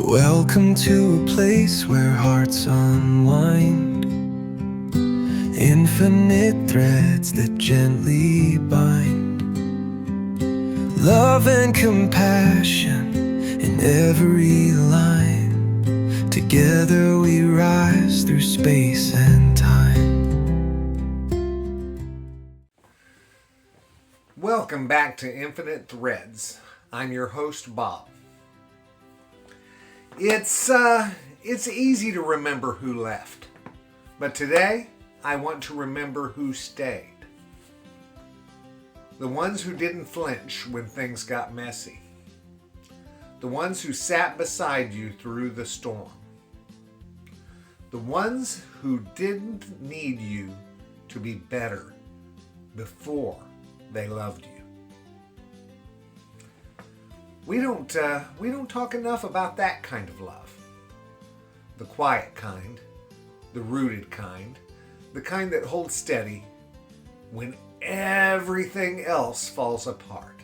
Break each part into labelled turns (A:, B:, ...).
A: Welcome to a place where hearts unwind, infinite threads that gently bind, love and compassion in every line. Together we rise through space and time.
B: Welcome back to Infinite Threads. I'm your host, Bob. It's easy to remember who left, but today I want to remember who stayed. The ones who didn't flinch when things got messy. The ones who sat beside you through the storm. The ones who didn't need you to be better before they loved you. We don't talk enough about that kind of love. The quiet kind, the rooted kind, the kind that holds steady when everything else falls apart.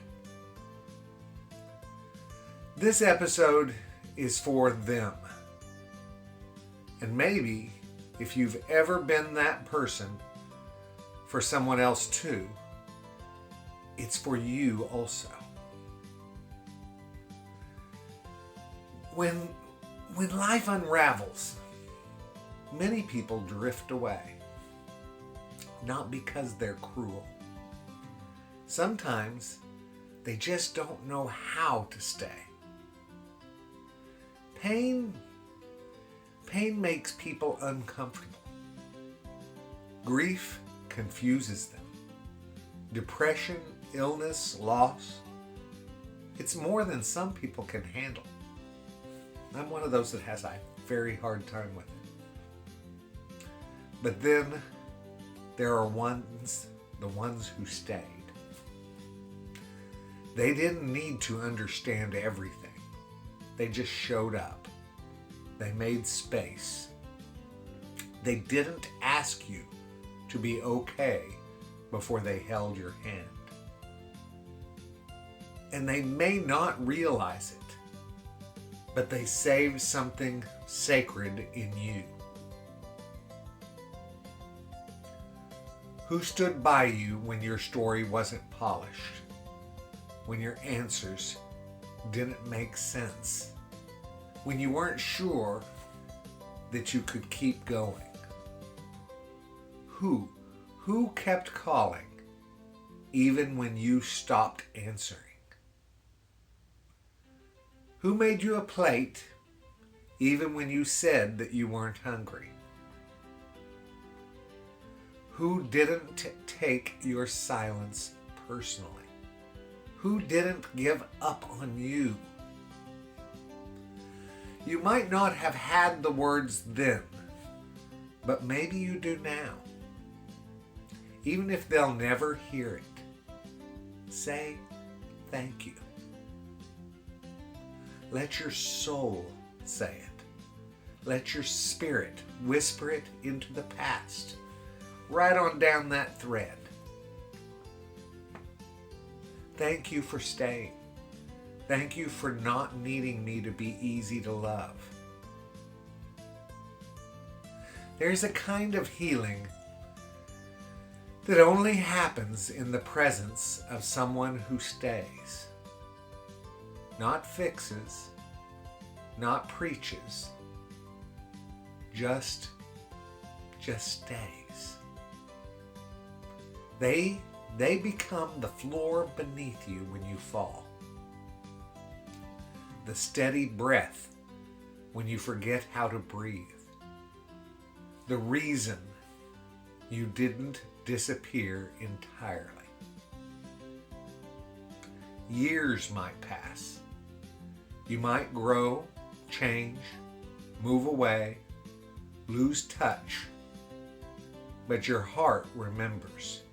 B: This episode is for them. And maybe if you've ever been that person for someone else too, it's for you also. When life unravels, many people drift away, not because they're cruel. Sometimes they just don't know how to stay. Pain makes people uncomfortable. Grief confuses them. Depression, illness, loss, it's more than some people can handle. I'm one of those that has a very hard time with it. But then there are the ones who stayed. They didn't need to understand everything. They just showed up. They made space. They didn't ask you to be okay before they held your hand. And they may not realize it, but they saved something sacred in you. Who stood by you when your story wasn't polished, when your answers didn't make sense, when you weren't sure that you could keep going? Who kept calling even when you stopped answering? Who made you a plate even when you said that you weren't hungry? Who didn't take your silence personally? Who didn't give up on you? You might not have had the words then, but maybe you do now. Even if they'll never hear it, say thank you. Let your soul say it. Let your spirit whisper it into the past, right on down that thread. Thank you for staying. Thank you for not needing me to be easy to love. There's a kind of healing that only happens in the presence of someone who stays. Not fixes, not preaches, just stays. They become the floor beneath you when you fall. The steady breath when you forget how to breathe. The reason you didn't disappear entirely. Years might pass. You might grow, change, move away, lose touch, but your heart remembers.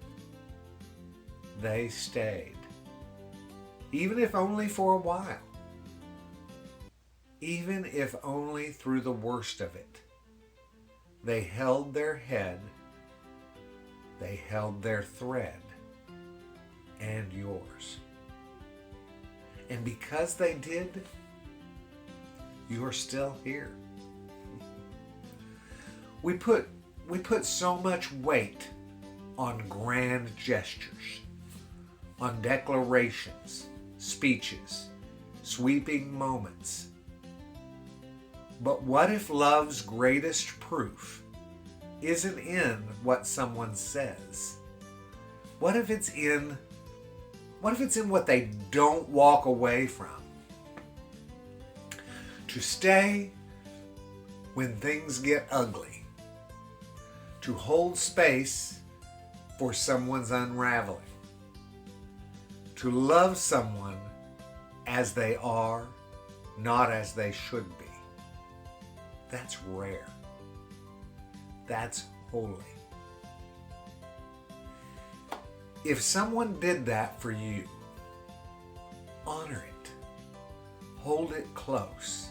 B: They stayed, even if only for a while, even if only through the worst of it. They held their head, they held their thread, and yours. And because they did, you are still here. We put so much weight on grand gestures, on declarations, speeches, sweeping moments. But what if love's greatest proof isn't in what someone says? What if it's in what they don't walk away from? To stay when things get ugly. To hold space for someone's unraveling. To love someone as they are, not as they should be. That's rare. That's holy. If someone did that for you, honor it. Hold it close.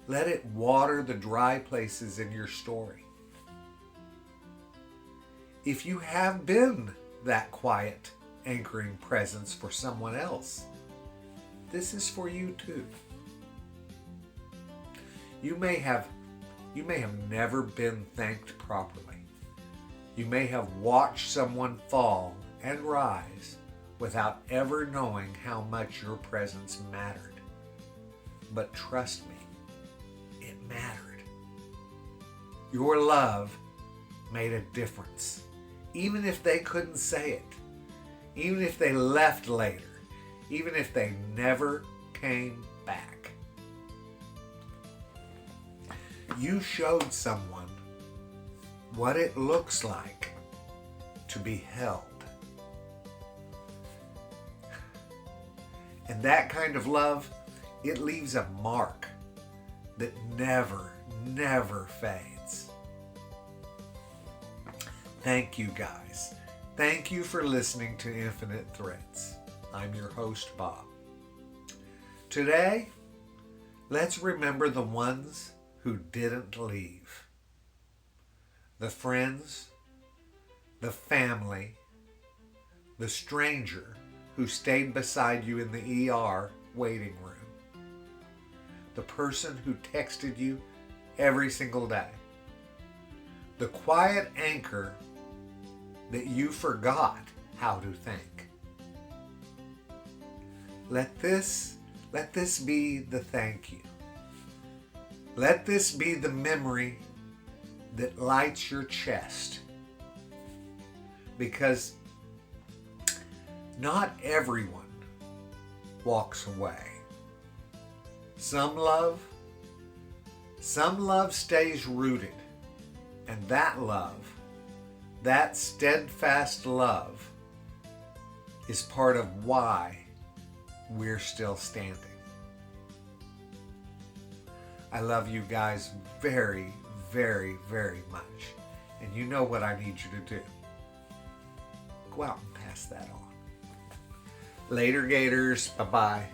B: Let it water the dry places in your story. If you have been that quiet, anchoring presence for someone else, this is for you too. You may have never been thanked properly. You may have watched someone fall and rise without ever knowing how much your presence mattered. But trust me, it mattered. Your love made a difference, even if they couldn't say it, even if they left later, even if they never came back. You showed someone what it looks like to be held. And that kind of love, it leaves a mark that never, never fades. Thank you, guys. Thank you for listening to Infinite Threads. I'm your host, Bob. Today, let's remember the ones who didn't leave. The friends, the family, the stranger who stayed beside you in the ER waiting room. The person who texted you every single day. The quiet anchor that you forgot how to thank. Let this be the thank you. Let this be the memory that lights your chest. Because not everyone walks away. Some love stays rooted. And that love, that steadfast love, is part of why we're still standing. I love you guys very, very, very much. And you know what I need you to do. Go out and pass that on. Later, Gators. Bye-bye.